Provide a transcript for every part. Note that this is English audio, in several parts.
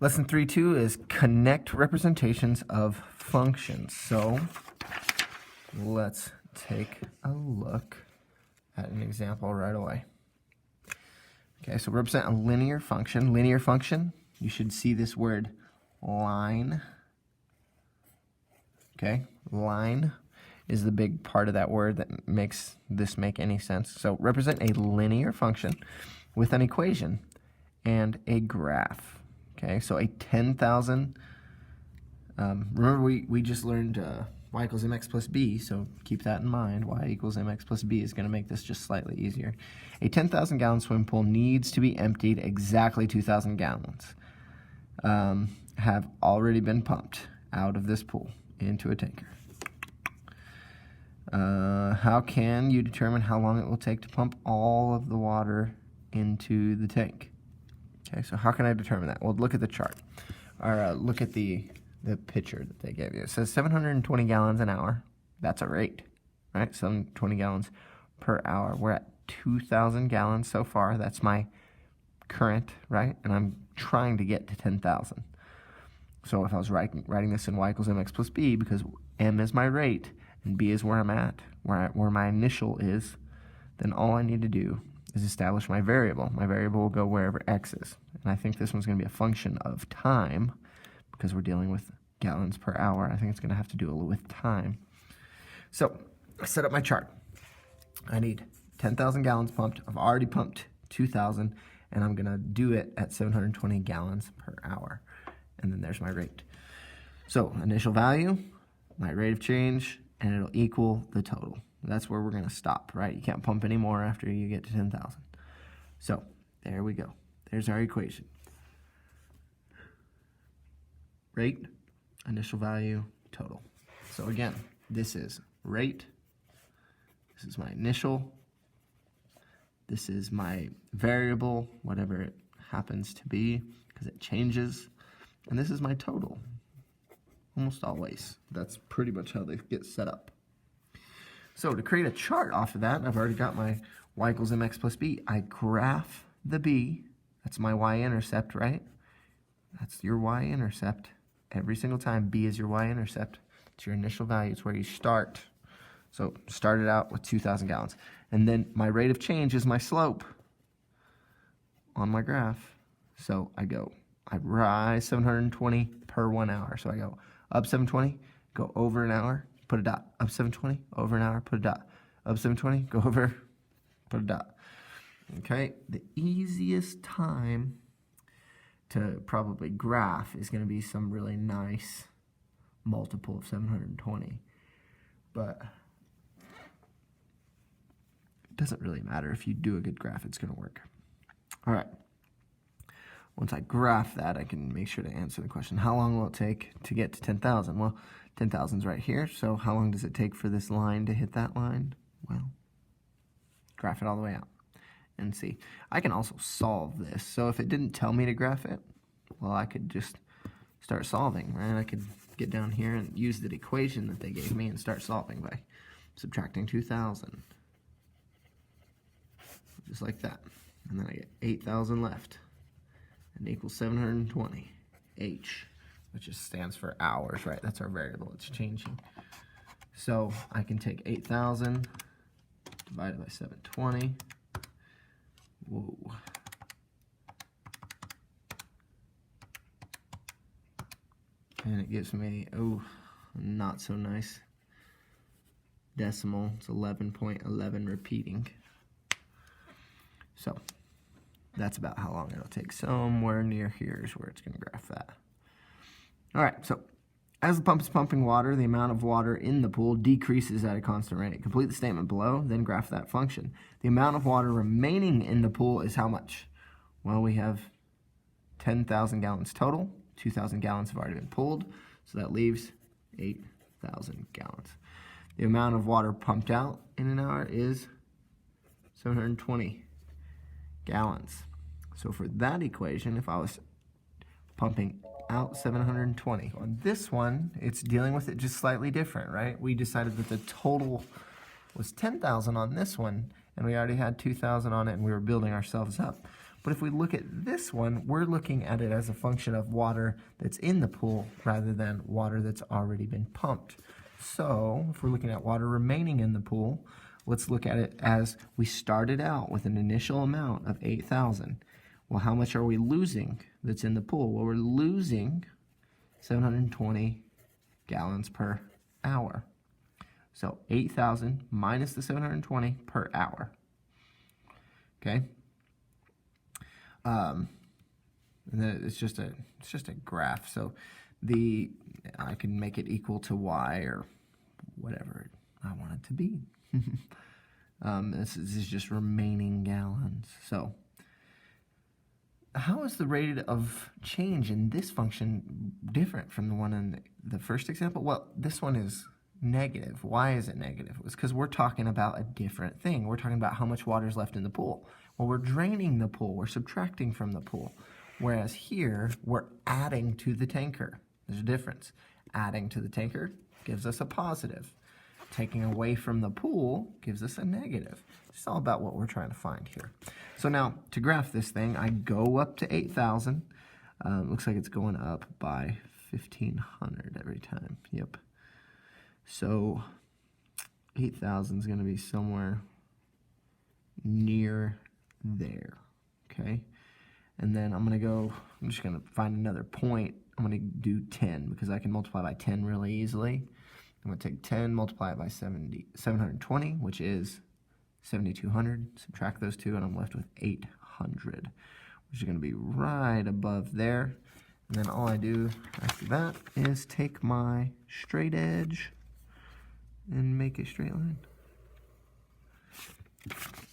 Lesson 3.2 is connect representations of functions. So let's take a look at an example right away. Okay, so represent a linear function. Linear function, you should see this word line. Okay, line is the big part of that word that makes this make any sense. So represent a linear function with an equation and a graph. Okay, so a 10,000, remember we just learned y equals mx plus b, so keep that in mind. Y equals mx plus b is going to make this just slightly easier. A 10,000 gallon swimming pool needs to be emptied. Exactly 2,000 gallons have already been pumped out of this pool into a tanker. How can you determine how long it will take to pump all of the water into the tank? Okay, so how can I determine that? Well, look at the chart, or look at the picture that they gave you. It says 720 gallons an hour. That's a rate, right? 720 gallons per hour. We're at 2,000 gallons so far. That's my current, right? And I'm trying to get to 10,000. So if I was writing this in y equals mx plus b, because m is my rate and b is where I'm at, where my initial is, then all I need to do is establish my variable. My variable will go wherever x is. And I think this one's going to be a function of time, because we're dealing with gallons per hour. I think it's going to have to do with time. So I set up my chart. I need 10,000 gallons pumped. I've already pumped 2,000, and I'm going to do it at 720 gallons per hour. And then there's my rate. So initial value, my rate of change, and it'll equal the total. That's where we're going to stop, right? You can't pump any more after you get to 10,000. So there we go. There's our equation. Rate, initial value, total. So again, this is rate. This is my initial. This is my variable, whatever it happens to be, because it changes. And this is my total. Almost always. That's pretty much how they get set up. So to create a chart off of that, I've already got my y equals mx plus b. I graph the b. That's my y-intercept, right? That's your y-intercept. Every single time, b is your y-intercept. It's your initial value. It's where you start. So started out with 2,000 gallons. And then my rate of change is my slope on my graph. So I rise 720 per 1 hour. So I go up 720, go over an hour, put a dot. Up 720, over an hour, put a dot. Up 720, go over, put a dot. Okay, the easiest time to probably graph is going to be some really nice multiple of 720. But it doesn't really matter. If you do a good graph, it's going to work. All right. Once I graph that, I can make sure to answer the question, how long will it take to get to 10,000? Well, 10,000 is right here, so how long does it take for this line to hit that line? Well, graph it all the way out and see. I can also solve this. So if it didn't tell me to graph it, well, I could just start solving, right? I could get down here and use the equation that they gave me and start solving by subtracting 2,000. Just like that. And then I get 8,000 left. And equals 720. H, which just stands for hours, right? That's our variable. It's changing. So I can take 8,000 divided by 720. Whoa. And it gives me, oh, not so nice decimal. It's 11.11 repeating. So that's about how long it'll take. Somewhere near here is where it's going to graph that. All right, so as the pump is pumping water, the amount of water in the pool decreases at a constant rate. Complete the statement below, then graph that function. The amount of water remaining in the pool is how much? Well, we have 10,000 gallons total. 2,000 gallons have already been pulled, so that leaves 8,000 gallons. The amount of water pumped out in an hour is 720 gallons. So for that equation, if I was pumping out 720, on this one, it's dealing with it just slightly different, right? We decided that the total was 10,000 on this one, and we already had 2,000 on it, and we were building ourselves up. But if we look at this one, we're looking at it as a function of water that's in the pool rather than water that's already been pumped. So if we're looking at water remaining in the pool, let's look at it as we started out with an initial amount of 8,000. Well, how much are we losing that's in the pool? Well, we're losing 720 gallons per hour. So 8,000 minus the 720 per hour. Okay? And then it's just a graph. So I can make it equal to y or whatever I want it to be. This is just remaining gallons. So how is the rate of change in this function different from the one in the first example? Well, this one is negative. Why is it negative? It's because we're talking about a different thing. We're talking about how much water is left in the pool. Well, we're draining the pool. We're subtracting from the pool. Whereas here, we're adding to the tanker. There's a difference. Adding to the tanker gives us a positive. Taking away from the pool gives us a negative. It's all about what we're trying to find here. So now, to graph this thing, I go up to 8,000. Looks like it's going up by 1,500 every time. Yep. So 8,000 is going to be somewhere near there. Okay. And then I'm just going to find another point. I'm going to do 10 because I can multiply by 10 really easily. I'm going to take 10, multiply it by 720, which is 7,200. Subtract those two, and I'm left with 800, which is going to be right above there. And then all I do after that is take my straight edge and make a straight line.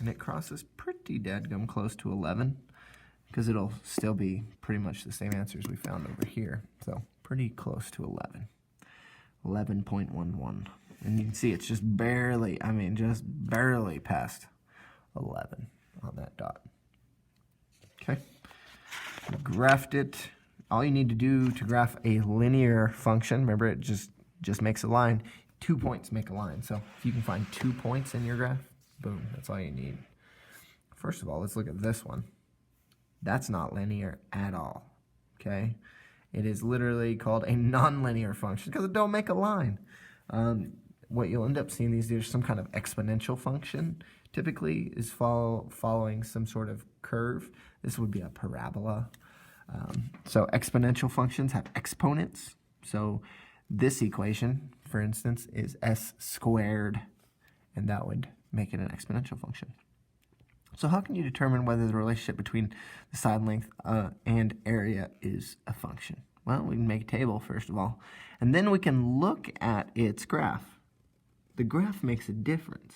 And it crosses pretty dadgum close to 11, because it'll still be pretty much the same answers we found over here. So pretty close to 11. 11.11. And you can see it's just barely, just barely past 11 on that dot. Okay. Graphed it. All you need to do to graph a linear function, remember it just makes a line. 2 points make a line. So if you can find 2 points in your graph, boom, that's all you need. First of all, let's look at this one. That's not linear at all. Okay. It is literally called a nonlinear function because it don't make a line. What you'll end up seeing these days, some kind of exponential function typically is following some sort of curve. This would be a parabola. So exponential functions have exponents. So this equation, for instance, is s squared, and that would make it an exponential function. So how can you determine whether the relationship between the side length and area is a function? Well, we can make a table first of all, and then we can look at its graph. The graph makes a difference.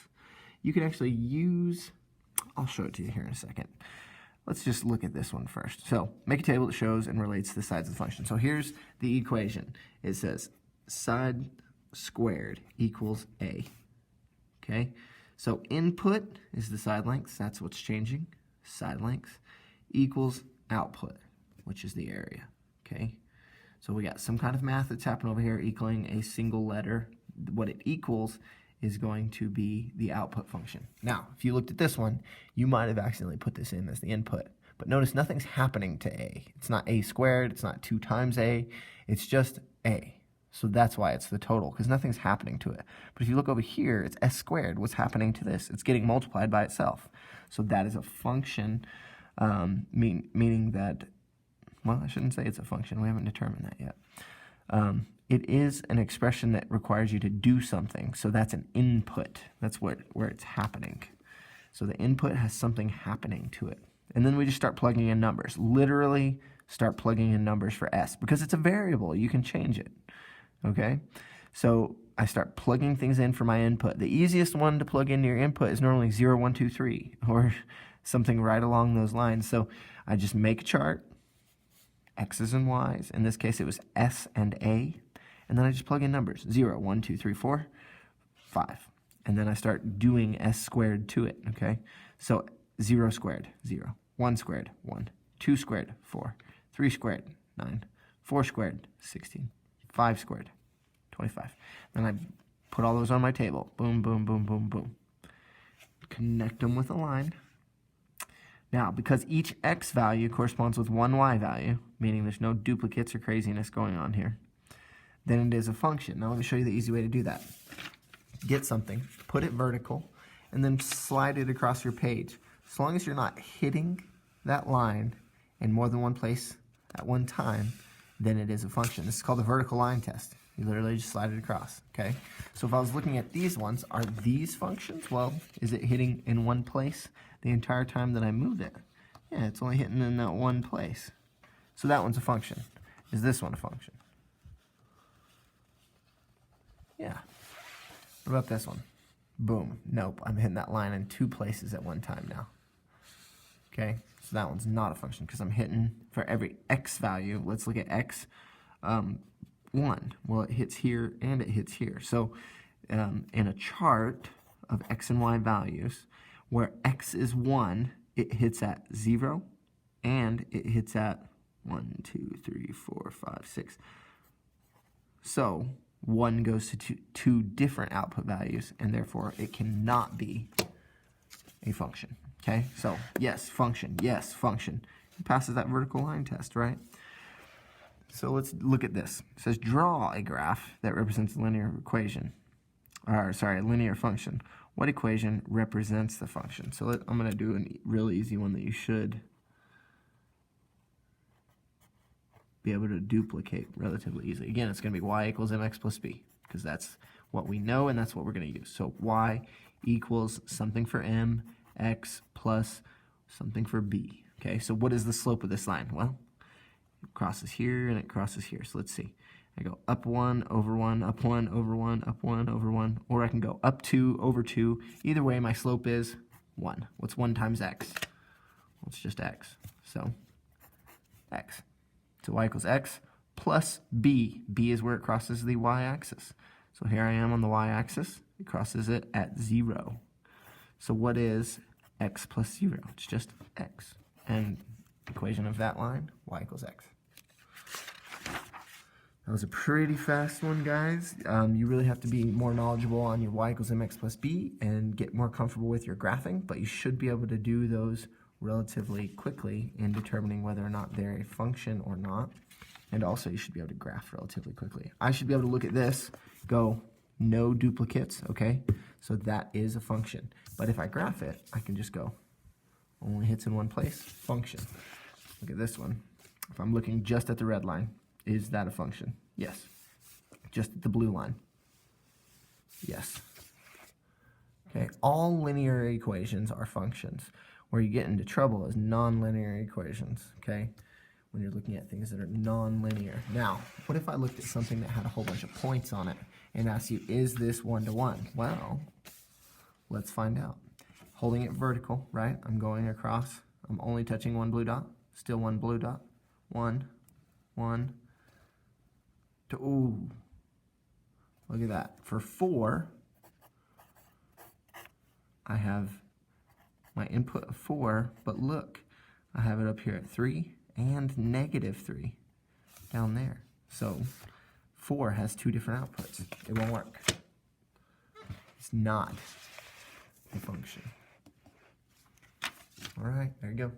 You can actually use, I'll show it to you here in a second. Let's just look at this one first. So make a table that shows and relates the sides of the function. So here's the equation. It says side squared equals a. Okay? So input is the side length, that's what's changing, side length, equals output, which is the area, okay? So we got some kind of math that's happening over here equaling a single letter. What it equals is going to be the output function. Now, if you looked at this one, you might have accidentally put this in as the input, but notice nothing's happening to a. It's not a squared, it's not 2 times a, it's just a. So that's why it's the total, because nothing's happening to it. But if you look over here, it's s squared. What's happening to this? It's getting multiplied by itself. So that is a function, meaning that, well, I shouldn't say it's a function. We haven't determined that yet. It is an expression that requires you to do something. So that's an input. That's where it's happening. So the input has something happening to it. And then we just start plugging in numbers. Literally start plugging in numbers for s, because it's a variable. You can change it. Okay, so I start plugging things in for my input. The easiest one to plug into your input is normally 0, 1, 2, 3, or something right along those lines. So I just make a chart, x's and y's. In this case, it was s and a. And then I just plug in numbers, 0, 1, 2, 3, 4, 5. And then I start doing s squared to it, okay? So 0 squared, 0. 1 squared, 1. 2 squared, 4. 3 squared, 9. 4 squared, 16. 5 squared, 25. Then I put all those on my table. Boom, boom, boom, boom, boom. Connect them with a line. Now, because each x value corresponds with one y value, meaning there's no duplicates or craziness going on here, then it is a function. Now let me show you the easy way to do that. Get something, put it vertical, and then slide it across your page. As long as you're not hitting that line in more than one place at one time, then it is a function. This is called the vertical line test. You literally just slide it across, okay? So if I was looking at these ones, are these functions? Well, is it hitting in one place the entire time that I move it? Yeah, it's only hitting in that one place. So that one's a function. Is this one a function? Yeah. What about this one? Boom. Nope, I'm hitting that line in two places at one time now. Okay, so that one's not a function because I'm hitting for every x value. Let's look at x. 1. Well, it hits here and it hits here. So in a chart of x and y values, where x is 1, it hits at 0, and it hits at 1, 2, 3, 4, 5, 6. So 1 goes to two different output values, and therefore it cannot be a function. Okay, so yes, function, yes, function. It passes that vertical line test, right? So let's look at this. It says draw a graph that represents a linear equation, or sorry, a linear function. What equation represents the function? So I'm going to do a really easy one that you should be able to duplicate relatively easily. Again, it's going to be y equals mx plus b, because that's what we know and that's what we're going to use. So y equals something for m, x plus something for b. Okay, so what is the slope of this line? Well, it crosses here and it crosses here. So let's see. I go up 1 over 1, up 1 over 1, up 1 over 1, or I can go up 2 over 2. Either way, my slope is 1. What's 1 times x? Well, it's just x. So x. So y equals x plus b. b is where it crosses the y-axis. So here I am on the y-axis. It crosses it at 0. So what is x plus 0? It's just x. And equation of that line, y equals x. That was a pretty fast one, guys. You really have to be more knowledgeable on your y equals mx plus b and get more comfortable with your graphing, but you should be able to do those relatively quickly in determining whether or not they're a function or not. And also you should be able to graph relatively quickly. I should be able to look at this, go no duplicates, okay? So that is a function. But if I graph it, I can just go only hits in one place, function. Look at this one. If I'm looking just at the red line, is that a function? Yes. Just at the blue line? Yes. Okay, all linear equations are functions. Where you get into trouble is nonlinear equations, okay? When you're looking at things that are nonlinear. Now, what if I looked at something that had a whole bunch of points on it and asked you, is this one-to-one? Well, let's find out. Holding it vertical, right? I'm going across. I'm only touching one blue dot. Still one blue dot. 1, 1, 2. Ooh. Look at that. For 4, I have my input of 4, but look, I have it up here at 3 and -3 down there. So 4 has 2 different outputs. It won't work. It's not a function. All right, there you go.